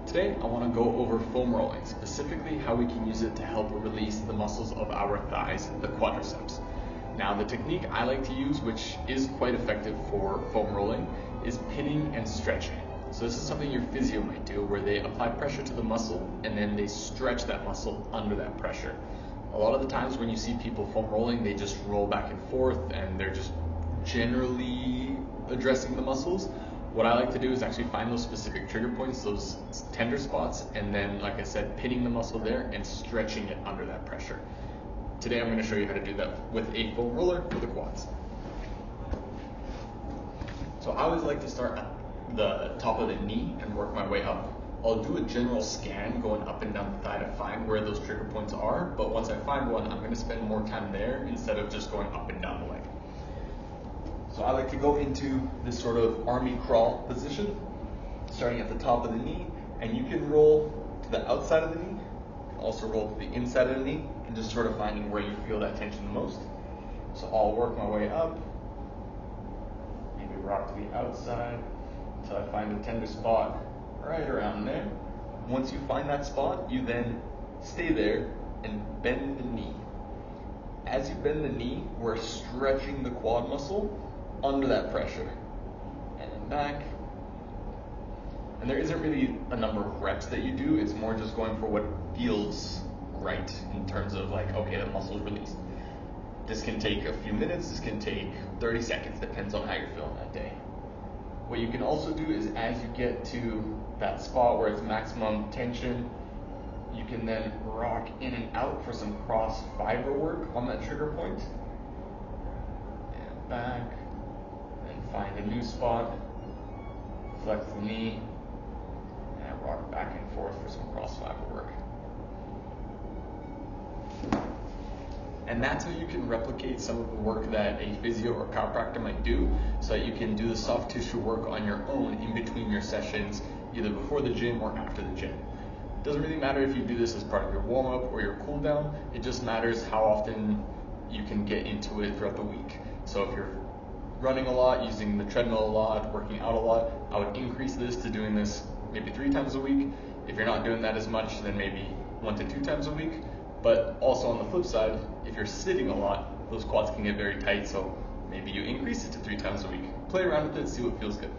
Today, I want to go over foam rolling, specifically how we can use it to help release the muscles of our thighs, the quadriceps. Now, the technique I like to use, which is quite effective for foam rolling, is pinning and stretching. So this is something your physio might do, where they apply pressure to the muscle and then they stretch that muscle under that pressure. A lot of the times when you see people foam rolling, they just roll back and forth and they're just generally addressing the muscles. What I like to do is actually find those specific trigger points, those tender spots, and then, like I said, pinning the muscle there and stretching it under that pressure. Today I'm going to show you how to do that with a foam roller for the quads. So I always like to start at the top of the knee and work my way up. I'll do a general scan going up and down the thigh to find where those trigger points are, but once I find one, I'm going to spend more time there instead of just going up and down the leg. So I like to go into this sort of army crawl position, starting at the top of the knee, and you can roll to the outside of the knee, you can also roll to the inside of the knee, and just sort of finding where you feel that tension the most. So I'll work my way up, maybe rock to the outside, until I find a tender spot right around there. Once you find that spot, you then stay there and bend the knee. As you bend the knee, we're stretching the quad muscle under that pressure, and then back. And there isn't really a number of reps that you do, it's more just going for what feels right in terms of like, okay, the muscle's released. This can take a few minutes, this can take 30 seconds, depends on how you're feeling that day. What you can also do is, as you get to that spot where it's maximum tension, you can then rock in and out for some cross fiber work on that trigger point. And back. Find a new spot, flex the knee, and rock back and forth for some cross fiber work. And that's how you can replicate some of the work that a physio or chiropractor might do, so that you can do the soft tissue work on your own in between your sessions, either before the gym or after the gym. It doesn't really matter if you do this as part of your warm-up or your cool down, it just matters how often you can get into it throughout the week. So if you're running a lot, using the treadmill a lot, working out a lot, I would increase this to doing this maybe 3 times a week. If you're not doing that as much, then maybe 1 to 2 times a week. But also on the flip side, if you're sitting a lot, those quads can get very tight, so maybe you increase it to 3 times a week. Play around with it, see what feels good.